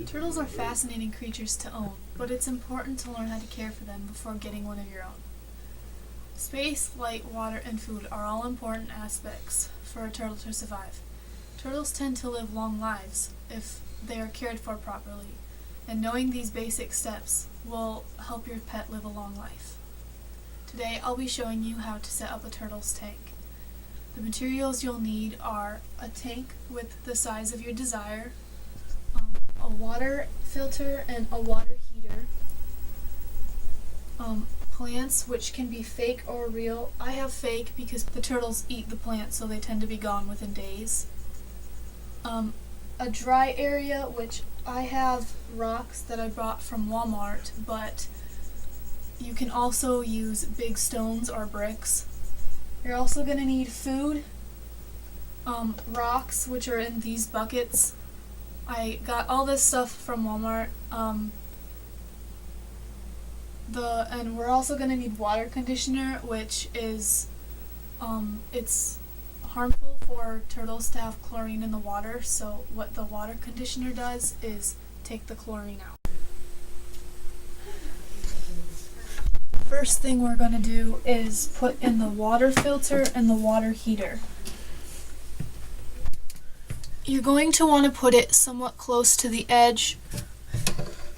Turtles are fascinating creatures to own, but it's important to learn how to care for them before getting one of your own. Space, light, water, and food are all important aspects for a turtle to survive. Turtles tend to live long lives if they are cared for properly, and knowing these basic steps will help your pet live a long life. Today I'll be showing you how to set up a turtle's tank. The materials you'll need are a tank with the size of your desire, a water filter and a water heater, plants which can be fake or real. I have fake because the turtles eat the plants, so they tend to be gone within days. A dry area, which I have rocks that I bought from Walmart, but you can also use big stones or bricks. You're also going to need food, rocks, which are in these buckets. I got all this stuff from Walmart. And we're also going to need water conditioner, which is it's harmful for turtles to have chlorine in the water, so what the water conditioner does is take the chlorine out. First thing we're going to do is put in the water filter and the water heater. You're going to want to put it somewhat close to the edge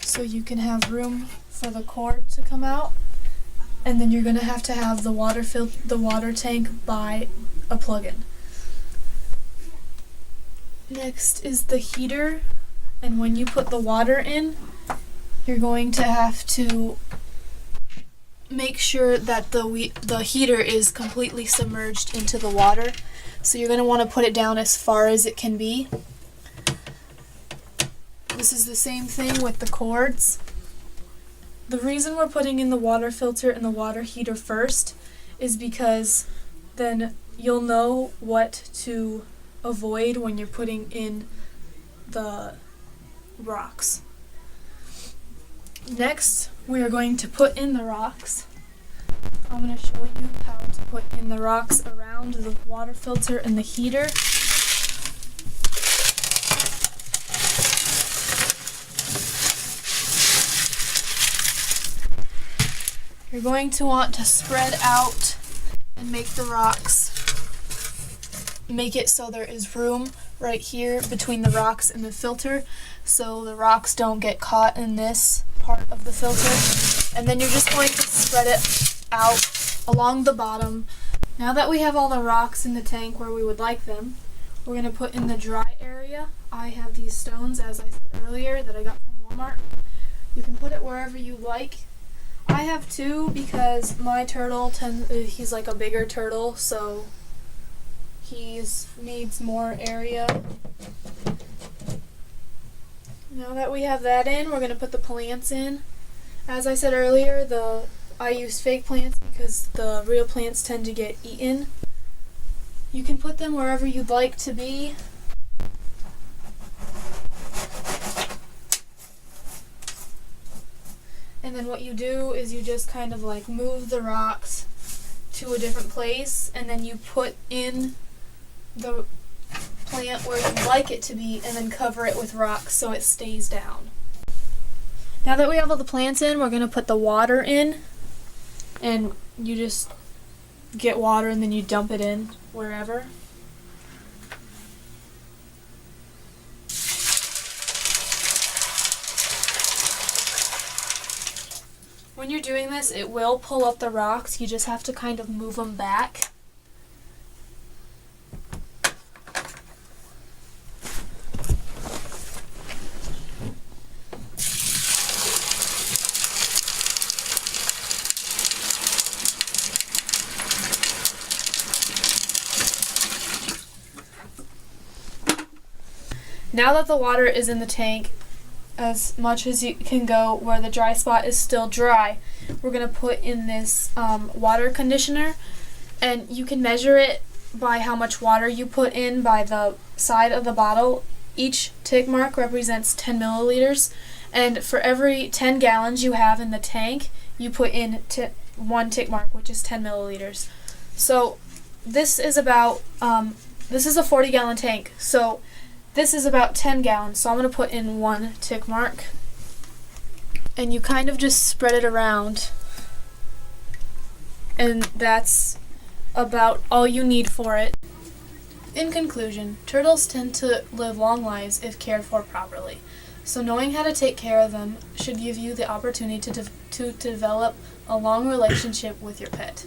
so you can have room for the cord to come out, and then you're going to have the water tank by a plug-in. Next is the heater, and when you put the water in, you're going to have to make sure that the heater is completely submerged into the water. So you're going to want to put it down as far as it can be. This is the same thing with the cords. The reason we're putting in the water filter and the water heater first is because then you'll know what to avoid when you're putting in the rocks. Next, we are going to put in the rocks. I'm going to show you how to put in the rocks around the water filter and the heater. You're going to want to spread out and make the rocks, make it so there is room right here between the rocks and the filter, so the rocks don't get caught in this part of the filter. And then you're just going to spread it out along the bottom. Now that we have all the rocks in the tank where we would like them, we're going to put in the dry area. I have these stones, as I said earlier, that I got from Walmart. You can put it wherever you like. I have two because my turtle, he's like a bigger turtle, so he needs more area. Now that we have that in, we're going to put the plants in. As I said earlier, I use fake plants because the real plants tend to get eaten. You can put them wherever you'd like to be. And then what you do is you just kind of like move the rocks to a different place, and then you put in the plant where you'd like it to be, and then cover it with rocks so it stays down. Now that we have all the plants in, we're going to put the water in, and you just get water and then you dump it in wherever. When you're doing this, it will pull up the rocks. You just have to kind of move them back. Now that the water is in the tank, as much as you can go where the dry spot is still dry, we're going to put in this water conditioner, and you can measure it by how much water you put in by the side of the bottle. Each tick mark represents 10 milliliters, and for every 10 gallons you have in the tank, you put in one tick mark, which is 10 milliliters. So this is a 40-gallon tank, so This is about 10 gallons, so I'm going to put in 1 tick mark. And you kind of just spread it around. And that's about all you need for it. In conclusion, turtles tend to live long lives if cared for properly. So knowing how to take care of them should give you the opportunity to develop a long relationship with your pet.